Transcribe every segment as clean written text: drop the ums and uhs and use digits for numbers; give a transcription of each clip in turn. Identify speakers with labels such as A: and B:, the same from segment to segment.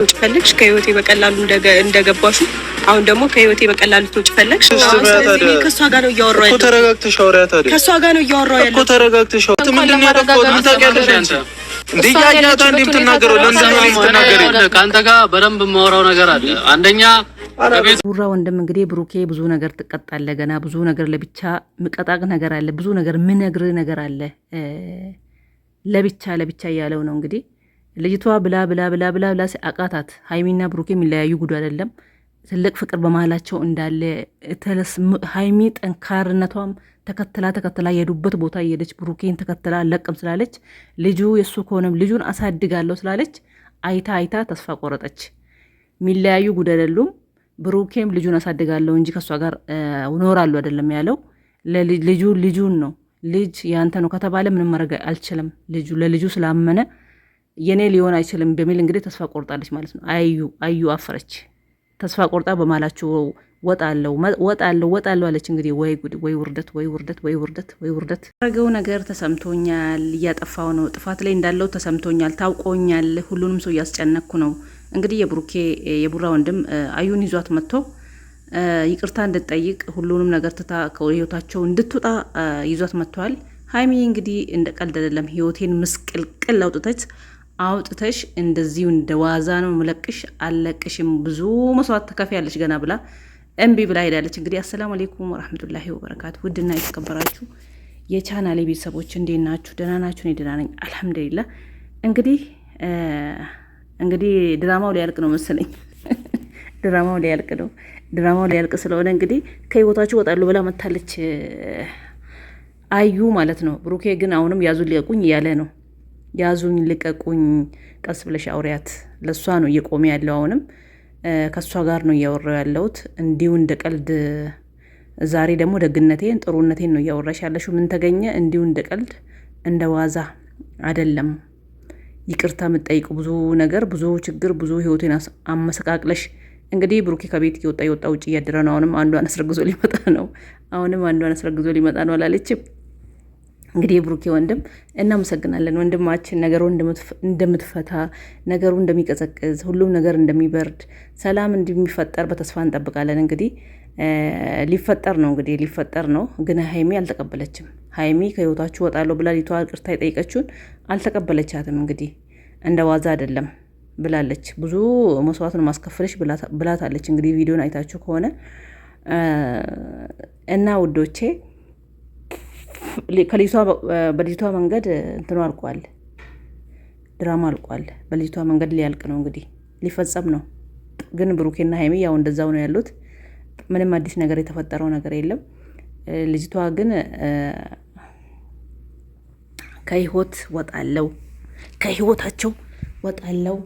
A: ትወጪ ፈለግሽ ከህይወቴ በቀላሉ እንደገባሽ አሁን ደግሞ ከህይወቴ በቀላሉ ትወጪ ፈለግሽ። ስለዚህ ከሷ ጋር ነው እያወራሁ ያለው እኮ ተረጋግተሽ አውሪያ። ታዲያ ከሷ ጋር ነው እያወራሁ ያለው እኮ ተረጋግተሽ አውሪያ። ምንድን ነው ያደረኩት? ምን ታውቂያለሽ አንቺ? እንዴ ያያታ እንዴ የምትናገረው ለምንድን ነው የምትናገረው? ከአንተ ጋር በደንብ የማወራው ነገር አለ። አንደኛ
B: ቡራ ወንድም እንግዲህ ብሩኬ ብዙ ነገር ትቀጣለህ። ገና ብዙ ነገር ለብቻ ምቀጣቅ ነገር አለ። ብዙ ነገር ምነግርህ ነገር አለ። ለብቻ እያለው ነው እንግዲህ ልጅቷ ብላ አቃታት። ሀይሚና ብሩኬ የሚለያዩ ጉድ አይደለም። ትልቅ ፍቅር በመሀላቸው እንዳለ ሀይሚ ጠንካርነቷም ተከትላ የሄዱበት ቦታ እየሄደች ብሩኬን ተከትላ አለቅም ስላለች ልጁ የእሱ ከሆነም ልጁን አሳድጋለሁ ስላለች አይታ ተስፋ ቆረጠች። የሚለያዩ ጉድ አይደሉም። ብሩኬም ልጁን አሳድጋለሁ እንጂ ከእሷ ጋር እኖራለሁ አይደለም ያለው። ልጁን ነው። ልጅ ያንተ ነው ከተባለ ምንም ማድረግ አልችልም። ለልጁ ስላመነ የኔ ሊሆን አይችልም በሚል እንግዲህ ተስፋ ቆርጣለች ማለት ነው። አዩ አፈረች። ተስፋ ቆርጣ በማላችሁ ወጣለው አለች። እንግዲህ ወይ ጉድ፣ ወይ ውርደት። ያደረገው ነገር ተሰምቶኛል። እያጠፋው ነው። ጥፋት ላይ እንዳለው ተሰምቶኛል። ታውቆኛል። ሁሉንም ሰው እያስጨነኩ ነው። እንግዲህ የቡራ ወንድም አዩን ይዟት መጥቶ ይቅርታ እንድትጠይቅ ሁሉንም ነገር ትታ ከህይወታቸው እንድትወጣ ይዟት መጥተዋል። ሀይሚ እንግዲህ እንደ ቀልድ አይደለም ህይወቴን ምስቅልቅል አውጥተሽ እንደዚሁ እንደ ዋዛ ነው ምለቅሽ፣ አለቅሽም፣ ብዙ መስዋዕት ትከፍያለሽ ገና ብላ እምቢ ብላ ሄዳለች። እንግዲህ አሰላሙ አለይኩም ወራህመቱላሂ ወበረካቱ። ውድና የተከበራችሁ የቻናሌ ቤተሰቦች እንዴት ናችሁ? ደህና ናችሁ? እኔ ደህና ነኝ አልሐምዱሊላህ። እንግዲህ ድራማው ሊያልቅ ነው መሰለኝ። ድራማው ሊያልቅ ስለሆነ እንግዲህ ከህይወታችሁ ወጣሉ ብላ መታለች አዩ ማለት ነው። ብሩኬ ግን አሁንም ያዙን ልቀቁኝ እያለ ነው። ያዙኝ ልቀቁኝ፣ ቀስ ብለሽ አውሪያት። ለእሷ ነው እየቆመ ያለው። አሁንም ከእሷ ጋር ነው እያወራው ያለሁት እንዲሁ እንደ ቀልድ። ዛሬ ደግሞ ደግነቴን ጥሩነቴን ነው እያወራሽ ያለሽው። ምን ተገኘ? እንዲሁ እንደ ቀልድ እንደ ዋዛ አይደለም። ይቅርታ የምጠይቁ ብዙ ነገር፣ ብዙ ችግር፣ ብዙ ህይወቴን አመሰቃቅለሽ እንግዲህ ብሩኬ ከቤት የወጣ ውጭ እያደረ ነው። አሁንም አንዷን አስረግዞ ሊመጣ ነው አላለችም? እንግዲህ የብሩኬ ወንድም እናመሰግናለን። ወንድማችን ነገሩ እንደምትፈታ፣ ነገሩ እንደሚቀዘቅዝ፣ ሁሉም ነገር እንደሚበርድ፣ ሰላም እንደሚፈጠር በተስፋ እንጠብቃለን። እንግዲህ ሊፈጠር ነው። ግን ሀይሚ አልተቀበለችም። ሀይሚ ከህይወታችሁ ወጣለሁ ብላ ሊቷ ይቅርታ የጠየቀችውን አልተቀበለቻትም። እንግዲህ እንደ ዋዛ አይደለም ብላለች። ብዙ መስዋዕትን ማስከፈለች ብላታለች። እንግዲህ ቪዲዮን አይታችሁ ከሆነ እና ውዶቼ በልጅቷ መንገድ እንትኑ አልቋል፣ ድራማ አልቋል። በልጅቷ መንገድ ሊያልቅ ነው እንግዲህ ሊፈጸም ነው። ግን ብሩኬና ሀይሚ ያው እንደዛው ነው ያሉት። ምንም አዲስ ነገር የተፈጠረው ነገር የለም። ልጅቷ ግን ከህይወታቸው ወጣለው።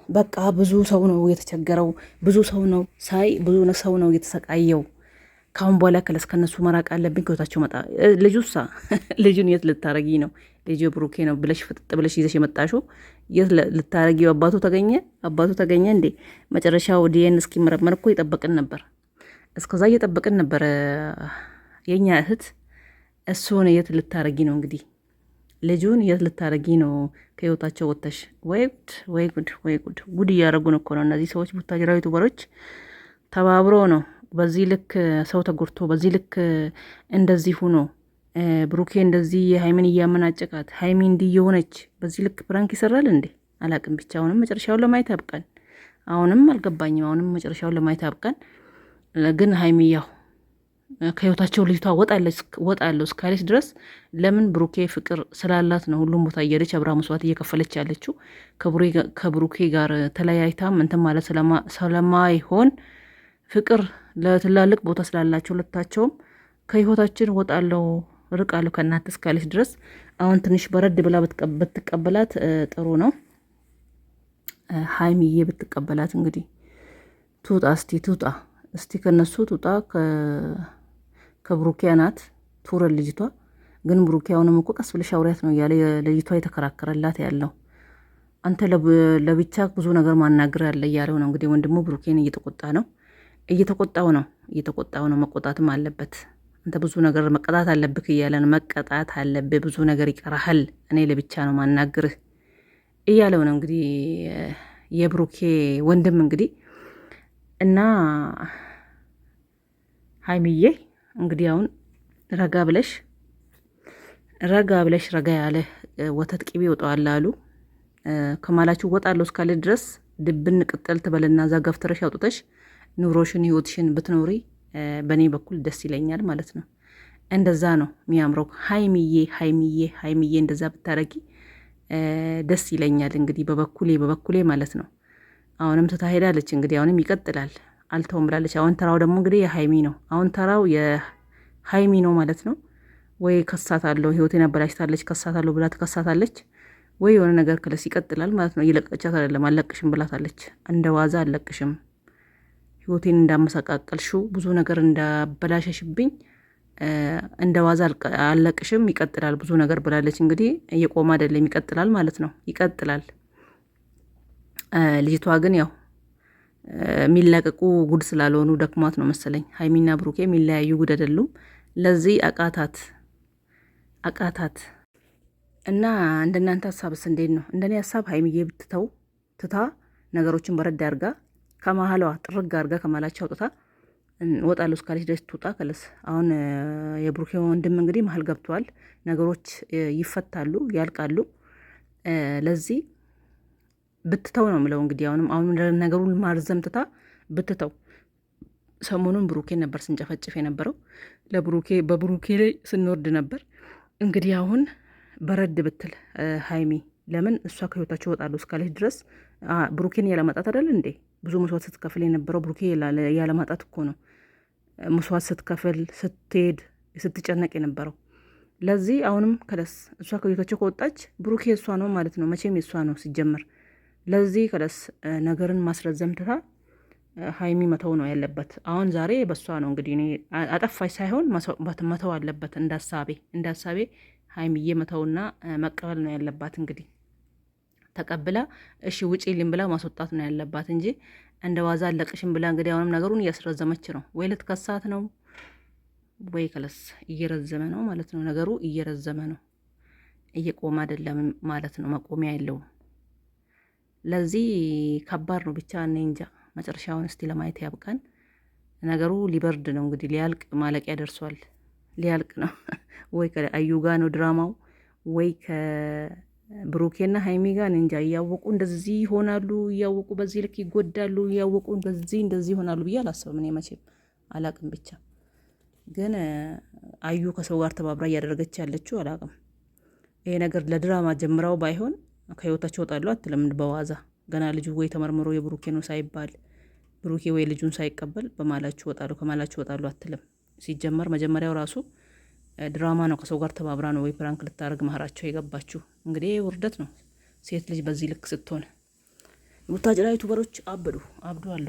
B: በቃ ብዙ ሰው ነው የተቸገረው። ብዙ ሰው ነው የተሰቃየው። ካሁን በኋላ ከነሱ መራቅ አለብኝ። ከህይወታቸው መጣ። ልጁን የት ልታረጊ ነው? ልጁ ብሩኬ ነው ብለሽ ፍጥጥ ብለሽ ይዘሽ የመጣሽው የት ልታረጊው? አባቱ ተገኘ እንዴ? መጨረሻው ዲኤን እስኪመረመር እኮ እየጠበቅን ነበር። እስከዛ እየጠበቅን ነበር የኛ እህት። እሱን የት ልታረጊ ነው እንግዲህ? ልጁን የት ልታረጊ ነው? ከህይወታቸው ወጥተሽ። ወይ ጉድ እያደረጉን እኮ ነው እነዚህ ሰዎች። ቡታጅራዊ ዩቱበሮች ተባብሮ ነው በዚህ ልክ ሰው ተጎድቶ፣ በዚህ ልክ እንደዚህ ሁኖ ብሩኬ እንደዚህ የሀይሚን እያመናጨቃት፣ ሀይሚ እንዲህ የሆነች በዚህ ልክ ፕራንክ ይሰራል እንዴ? አላቅም። ብቻ አሁንም መጨረሻውን ለማየት ያብቃን። አሁንም አልገባኝም። አሁንም መጨረሻውን ለማየት ያብቃን። ግን ሀይሚ ያው ከህይወታቸው ልጅቷ ወጣለሁ እስካለች ድረስ ለምን? ብሩኬ ፍቅር ስላላት ነው ሁሉም ቦታ እየሄደች አብራ መስዋዕት እየከፈለች ያለችው። ከብሩኬ ጋር ተለያይታም እንትን ማለት ስለማይሆን ፍቅር ለትላልቅ ቦታ ስላላቸው ሁለታቸውም ከህይወታችን ወጣለሁ ርቃለሁ ከእናንተ እስካለች ድረስ አሁን ትንሽ በረድ ብላ ብትቀበላት ጥሩ ነው። ሀይሚዬ ብትቀበላት እንግዲህ ትውጣ እስቲ ከነሱ ትውጣ። ከብሩኬ ናት ትውረድ ልጅቷ። ግን ብሩኬ አሁንም እኮ ቀስ ብለሽ አውሪያት ነው እያለ ልጅቷ የተከራከረላት ያለው። አንተ ለብቻ ብዙ ነገር ማናገር ያለ እያለው ነው እንግዲህ። ወንድሙ ብሩኬን እየተቆጣው ነው። መቆጣትም አለበት። አንተ ብዙ ነገር መቀጣት አለብህ እያለን መቀጣት አለብህ። ብዙ ነገር ይቀራሃል። እኔ ለብቻ ነው ማናግርህ እያለው ነው እንግዲህ የብሩኬ ወንድም እንግዲህ እና ሀይሚዬ እንግዲህ አሁን ረጋ ብለሽ ረጋ ያለ ወተት ቅቤ ይወጣዋል አሉ። ከማላችሁ ወጣለሁ እስካለ ድረስ ድብን ቅጠል ትበልና እዛ ገፍትረሽ አውጥተሽ ኑሮሽን ህይወትሽን ብትኖሪ በእኔ በኩል ደስ ይለኛል ማለት ነው። እንደዛ ነው የሚያምረው። ሀይሚዬ እንደዛ ብታረጊ ደስ ይለኛል። እንግዲህ በበኩሌ ማለት ነው። አሁንም ትታሄዳለች እንግዲህ አሁንም ይቀጥላል። አልተውም ብላለች። አሁን ተራው ደግሞ እንግዲህ የሀይሚ ነው። አሁን ተራው የሀይሚ ነው ማለት ነው። ወይ ከሳታለሁ ህይወቴን አበላሽታለች ከሳታለሁ ብላ ትከሳታለች፣ ወይ የሆነ ነገር ክለስ ይቀጥላል ማለት ነው። እየለቀቻት አይደለም፣ አለቅሽም ብላታለች። እንደ ዋዛ አለቅሽም፣ ህይወቴን እንዳመሰቃቀልሽው ብዙ ነገር እንዳበላሸሽብኝ እንደ ዋዛ አለቅሽም፣ ይቀጥላል ብዙ ነገር ብላለች። እንግዲህ እየቆመ አይደለም ይቀጥላል ማለት ነው። ይቀጥላል። ልጅቷ ግን ያው የሚለቀቁ ጉድ ስላልሆኑ ደክሟት ነው መሰለኝ። ሀይሚና ብሩኬ የሚለያዩ ጉድ አይደሉም። ለዚህ አቃታት እና እንደናንተ ሀሳብስ እንዴት ነው? እንደኔ ሀሳብ ሀይሚዬ ብትተው ትታ ነገሮችን በረድ አርጋ ከመሀሏ ጥርግ አርጋ ከመሀላቸው አውጥታ ወጣለሁ እስካለች ድረስ ትውጣ። ከለስ አሁን የብሩኬ ወንድም እንግዲህ መሀል ገብተዋል። ነገሮች ይፈታሉ፣ ያልቃሉ። ለዚህ ብትተው ነው የምለው። እንግዲህ አሁን ነገሩን ማርዘም ትታ ብትተው። ሰሞኑን ብሩኬ ነበር ስንጨፈጭፍ የነበረው፣ በብሩኬ ላይ ስንወርድ ነበር። እንግዲህ አሁን በረድ ብትል ሀይሚ፣ ለምን እሷ ከህይወታቸው ወጣለሁ እስካለች ድረስ ብሩኬን ያለማጣት አይደል እንዴ? ብዙ መስዋዕት ስትከፍል የነበረው ብሩኬ ያለማጣት እኮ ነው። መስዋዕት ስትከፍል ስትሄድ ስትጨነቅ የነበረው። ለዚህ አሁንም ከለስ እሷ ከህይወታቸው ከወጣች ብሩኬ እሷ ነው ማለት ነው። መቼም የእሷ ነው ሲጀመር። ለዚህ ከለስ ነገርን ማስረዘም ትታ ሀይሚ መተው ነው ያለበት። አሁን ዛሬ በሷ ነው እንግዲህ እኔ አጠፋች ሳይሆን መተው አለበት። እንዳሳቤ ሀይሚዬ መተውና መቀበል ነው ያለባት። እንግዲህ ተቀብላ እሺ ውጪ ልም ብላ ማስወጣት ነው ያለባት እንጂ እንደ ዋዛ አለቅሽም ብላ እንግዲህ አሁንም ነገሩን እያስረዘመች ነው። ወይ ልትከሳት ነው ወይ ከለስ እየረዘመ ነው ማለት ነው። ነገሩ እየረዘመ ነው፣ እየቆመ አይደለም ማለት ነው። መቆሚያ የለውም። ለዚህ ከባድ ነው። ብቻ እኔ እንጃ መጨረሻውን እስቲ ለማየት ያብቃን። ነገሩ ሊበርድ ነው እንግዲህ፣ ሊያልቅ ማለቂያ ደርሷል። ሊያልቅ ነው። ወይ ከአዩ ጋ ነው ድራማው፣ ወይ ከብሩኬና ሀይሚ ጋር እንጃ። እያወቁ እንደዚህ ይሆናሉ፣ እያወቁ በዚህ ልክ ይጎዳሉ፣ እያወቁ እንደዚህ ይሆናሉ ብዬ አላስብም። እኔ መቼም አላቅም። ብቻ ግን አዩ ከሰው ጋር ተባብራ እያደረገች ያለችው አላቅም። ይሄ ነገር ለድራማ ጀምራው ባይሆን ከህይወታቸው ወጣሉ አትልም በዋዛ። ገና ልጁ ወይ ተመርምሮ የብሩኬ ነው ሳይባል ብሩኬ ወይ ልጁን ሳይቀበል ከማላችሁ ወጣሉ አትልም። ሲጀመር መጀመሪያው ራሱ ድራማ ነው። ከሰው ጋር ተባብራ ነው ወይ ፕራንክ ልታደርግ መሀራቸው የገባችሁ። እንግዲህ ውርደት ነው ሴት ልጅ በዚህ ልክ ስትሆን። ቡታጅራ ዩቱበሮች አብዱ አሉ።